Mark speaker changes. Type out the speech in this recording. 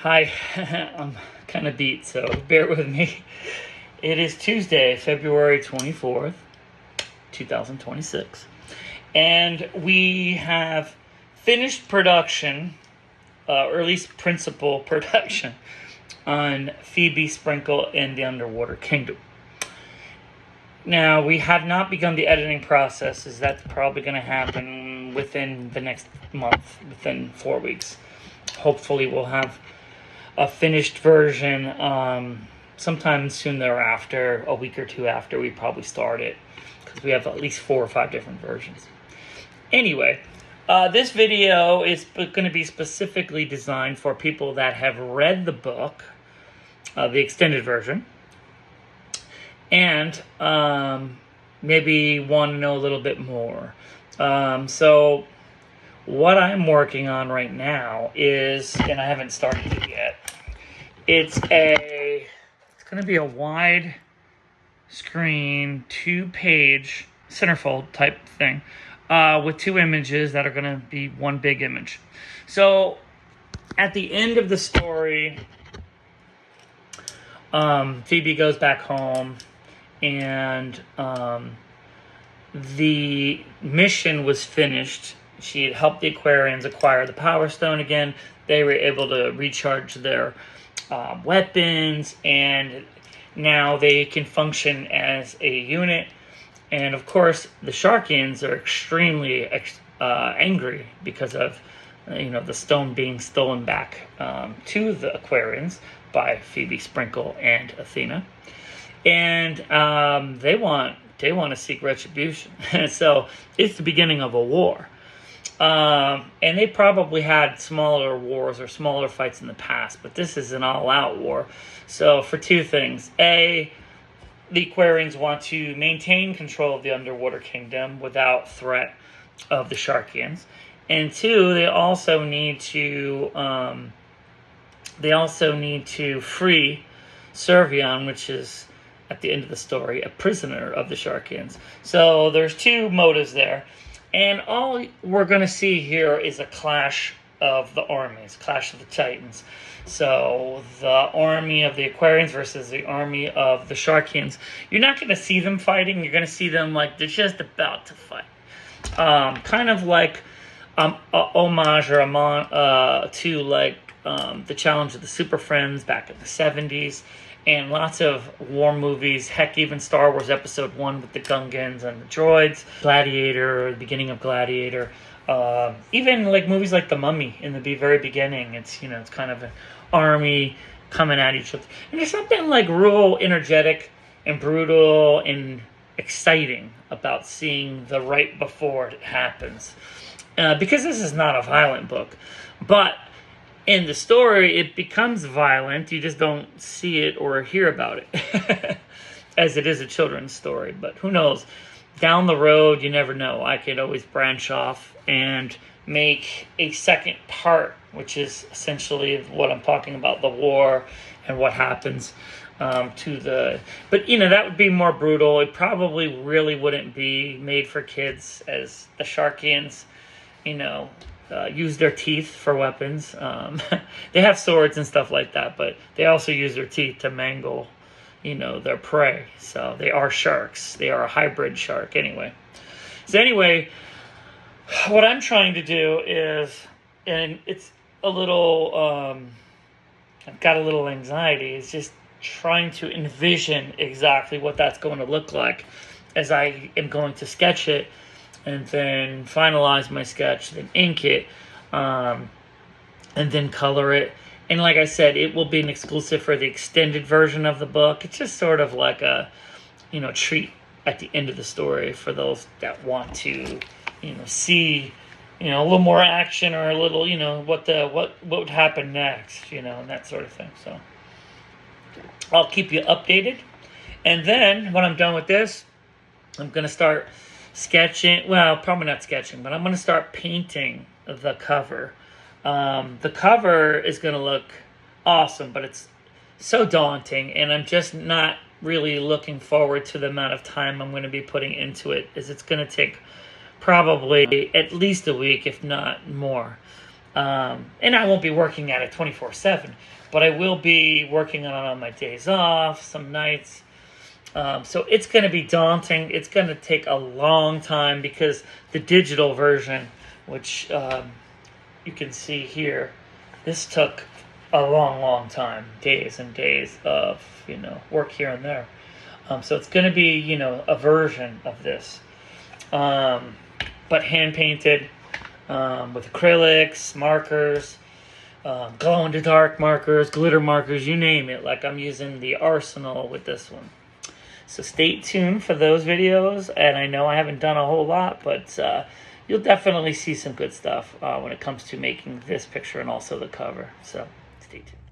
Speaker 1: Hi, I'm kind of beat, so bear with me. It is Tuesday, February 24th, 2026, and we have finished production, or at least principal production, on Phebee, Sprinkle, and the Underwater Kingdom. Now, we have not begun the editing process, as that's probably going to happen within the next month, within 4 weeks. Hopefully, we'll have a finished version sometime soon thereafter, a week or two after we probably start it, because we have at least 4 or 5 different versions. Anyway, this video is going to be specifically designed for people that have read the book, the extended version, and maybe want to know a little bit more. So what I'm working on right now is, and I haven't started it yet, it's going to be a wide screen, 2-page centerfold type thing, with 2 images that are going to be one big image. So at the end of the story, Phebee goes back home, and the mission was finished. She had helped the Aquarians acquire the Power Stone again. They were able to recharge their weapons, and now they can function as a unit. And of course, the Sharkians are extremely angry because of the stone being stolen back to the Aquarians by Phebee, Sprinkle, and Athena, and they want to seek retribution. So it's the beginning of a war. And they probably had smaller wars or smaller fights in the past, but this is an all-out war. So for 2 things. A, the Aquarians want to maintain control of the Underwater Kingdom without threat of the Sharkians. And 2, they also need to free Servion, which is, at the end of the story, a prisoner of the Sharkians. So there's 2 motives there. And all we're going to see here is a clash of the armies, clash of the titans. So the army of the Aquarians versus the army of the Sharkians. You're not going to see them fighting. You're going to see them like they're just about to fight. Kind of like a homage or to like the Challenge of the Super Friends back in the 70s. And lots of war movies, heck, even Star Wars Episode 1 with the Gungans and the droids, Gladiator, the beginning of Gladiator, even like movies like The Mummy in the very beginning. It's kind of an army coming at each other. And there's something like real energetic and brutal and exciting about seeing the right before it happens. Because this is not a violent book, but in the story, it becomes violent. You just don't see it or hear about it, as it is a children's story. But who knows? Down the road, you never know. I could always branch off and make a second part, which is essentially what I'm talking about, the war and what happens to the... But, that would be more brutal. It probably really wouldn't be made for kids, as the Sharkians, use their teeth for weapons. They have swords and stuff like that, but they also use their teeth to mangle, their prey. So they are sharks. They are a hybrid shark anyway. So anyway, what I'm trying to do is, and it's a little, I've got a little anxiety, is just trying to envision exactly what that's going to look like as I am going to sketch it, and then finalize my sketch, then ink it, and then color it. And like I said, it will be an exclusive for the extended version of the book. It's just sort of like a, treat at the end of the story for those that want to, see, a little more action, or a little, what would happen next, and that sort of thing. So I'll keep you updated. And then when I'm done with this, I'm going to start sketching, well, probably not sketching, but I'm going to start painting the cover. The cover is going to look awesome, but it's so daunting, and I'm just not really looking forward to the amount of time I'm going to be putting into it, as it's going to take probably at least a week, if not more. And I won't be working at it 24/7, but I will be working on it on my days off, some nights. So it's going to be daunting. It's going to take a long time because the digital version, which you can see here, this took a long time, days and days of work here and there. So it's going to be a version of this, but hand painted with acrylics, markers, glow in the dark markers, glitter markers, you name it. Like I'm using the arsenal with this one. So stay tuned for those videos, and I know I haven't done a whole lot, but you'll definitely see some good stuff when it comes to making this picture and also the cover. So stay tuned.